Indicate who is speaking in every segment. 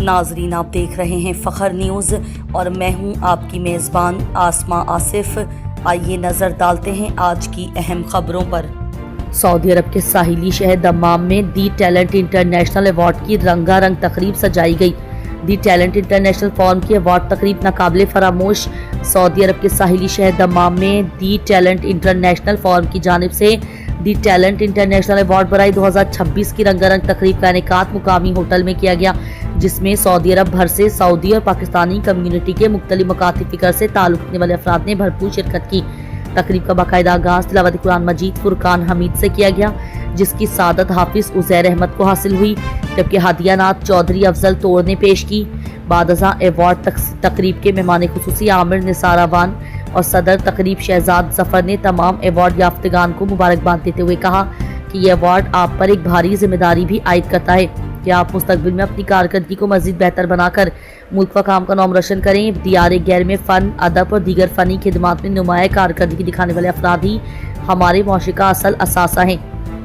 Speaker 1: ناظرین، آپ دیکھ رہے ہیں فخر نیوز اور میں ہوں آپ کی میزبان آسما آصف۔ آئیے نظر ڈالتے ہیں آج کی اہم خبروں پر۔ سعودی عرب کے ساحلی شہر دمام میں دی ٹیلنٹ انٹرنیشنل ایوارڈ کی رنگا رنگ تقریب سجائی گئی۔ دی ٹیلنٹ انٹرنیشنل فورم کی ایوارڈ تقریب ناقابل فراموش۔ سعودی عرب کے ساحلی شہر دمام میں دی ٹیلنٹ انٹرنیشنل فورم کی جانب سے دی ٹیلنٹ انٹرنیشنل ایوارڈ برائے 2026 کی رنگا رنگ تقریب کا انعقاد مقامی ہوٹل میں کیا گیا، جس میں سعودی عرب بھر سے سعودی اور پاکستانی کمیونٹی کے مختلف مکاتب فکر سے تعلق رکھنے والے افراد نے بھرپور شرکت کی۔ تقریب کا باقاعدہ آغاز تلاوت قرآن مجید فرقان حمید سے کیا گیا، جس کی سعادت حافظ عزیر احمد کو حاصل ہوئی، جبکہ ہدیہ نعت چودھری افضل طور نے پیش کی۔ بعد ازاں ایوارڈ تقریب کے مہمان خصوصی عامر نثار اوان اور صدر تقریب شہزاد ظفر نے تمام ایوارڈ یافتگان کو مبارکباد دیتے ہوئے کہا کہ یہ ایوارڈ آپ پر ایک بھاری ذمہ داری بھی عائد کرتا ہے کہ آپ مستقبل میں اپنی کارکردگی کو مزید بہتر بنا کر ملک و قوم کا نام روشن کریں۔ دیار غیر میں فن، ادب اور دیگر فنی خدمات میں نمایاں کارکردگی دکھانے والے افراد ہی ہمارے معاشرے کا اصل اثاثہ ہیں۔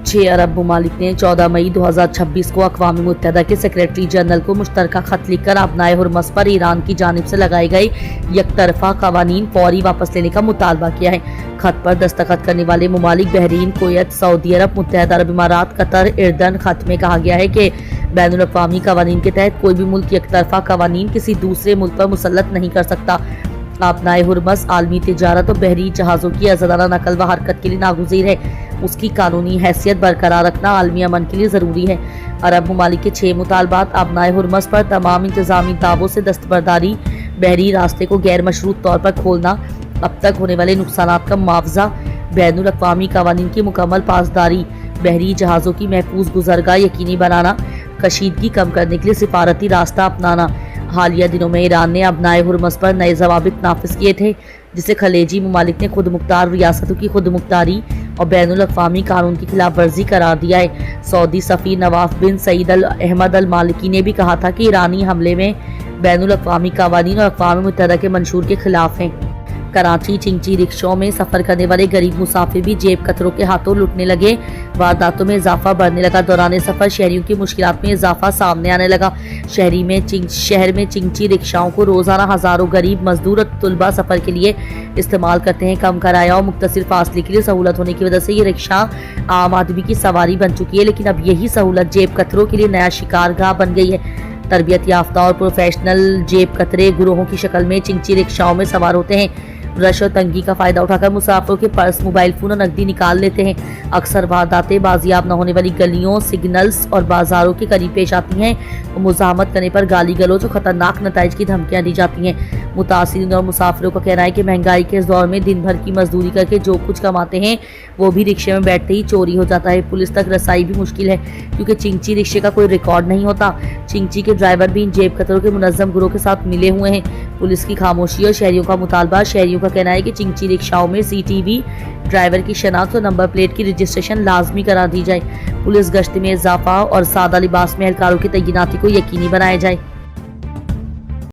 Speaker 1: 6 عرب ممالک نے 14 مئی 2026 کو اقوام متحدہ کے سیکریٹری جنرل کو مشترکہ خط لکھ کر ابنائے حرمت پر ایران کی جانب سے لگائے گئے یک طرفہ قوانین فوری واپس لینے کا مطالبہ کیا ہے۔ خط پر دستخط کرنے والے ممالک بحرین، کویت، سعودی عرب، متحدہ عرب امارات، قطر، اردن۔ خط میں کہا گیا ہے کہ بین الاقوامی قوانین کے تحت کوئی بھی ملک یک طرفہ قوانین کسی دوسرے ملک پر مسلط نہیں کر سکتا۔ ابنائے حرمت عالمی تجارت اور بحری جہازوں کی آزادانہ نقل و حرکت کے لیے ناگزیر ہے۔ اس کی قانونی حیثیت برقرار رکھنا عالمی امن کے لیے ضروری ہے۔ عرب ممالک کے 6 مطالبات: ابنائے حرمت پر تمام انتظامی دعووں سے دستبرداری، بحری راستے کو غیر مشروط طور پر کھولنا، اب تک ہونے والے نقصانات کا معاوضہ، بین الاقوامی قوانین کی مکمل پاسداری، بحری جہازوں کی محفوظ گزرگاہ یقینی بنانا، کشیدگی کم کرنے کے لیے سفارتی راستہ اپنانا۔ حالیہ دنوں میں ایران نے ابنائے حرمت پر نئے ضوابط نافذ کیے تھے، جسے خلیجی ممالک نے خود مختار ریاستوں کی خود مختاری اور بین الاقوامی قانون کی خلاف ورزی قرار دیا ہے۔ سعودی سفیر نواف بن سعید احمد المالکی نے بھی کہا تھا کہ ایرانی حملے میں بین الاقوامی قوانین اور اقوام متحدہ کے منشور کے خلاف ہیں۔ کراچی چنگچی رکشوں میں سفر کرنے والے غریب مسافر بھی جیب کتروں کے ہاتھوں لٹنے لگے۔ وارداتوں میں اضافہ بڑھنے لگا۔ دوران سفر شہریوں کی مشکلات میں اضافہ سامنے آنے لگا۔ شہر میں چنگچی رکشاؤں کو روزانہ ہزاروں غریب مزدور اور طلبہ سفر کے لیے استعمال کرتے ہیں۔ کم کرایہ اور مختصر فاصلے کے لیے سہولت ہونے کی وجہ سے یہ رکشا عام آدمی کی سواری بن چکی ہے، لیکن اب یہی سہولت جیب کتروں کے لیے نیا شکارگاہ بن گئی ہے۔ تربیت یافتہ اور پروفیشنل جیب کترے گروہوں کی شکل میں چنگچی رکشاؤں میں سوار ہوتے ہیں۔ رش اور تنگی کا فائدہ اٹھا کر مسافروں کے پرس، موبائل فون اور نقدی نکال لیتے ہیں۔ اکثر وارداتیں بازیاب نہ ہونے والی گلیوں، سگنلز اور بازاروں کے قریب پیش آتی ہیں اور مزاحمت کرنے پر گالی گلوچ اور خطرناک نتائج کی دھمکیاں دی جاتی ہیں۔ متاثرین اور مسافروں کا کہنا ہے کہ مہنگائی کے اس دور میں دن بھر کی مزدوری کر کے جو کچھ کماتے ہیں وہ بھی رکشے میں بیٹھتے ہی چوری ہو جاتا ہے۔ پولیس تک رسائی بھی مشکل ہے کیونکہ چنگچی رکشے کا کوئی ریکارڈ نہیں ہوتا۔ چنگچی کے ڈرائیور بھی ان جیب کتروں کے منظم گروہ کے ساتھ ملے ہوئے ہیں۔ پولیس کی خاموشی اور شہریوں کا مطالبہ: شہریوں کا کہنا ہے کہ چنگچی رکشاؤں میں CCTV، ڈرائیور کی شناخت اور نمبر پلیٹ کی رجسٹریشن لازمی قرار دی جائے۔ پولیس گشت میں اضافہ اور سادہ لباس میں اہلکاروں کی تعیناتی کو یقینی بنایا جائے۔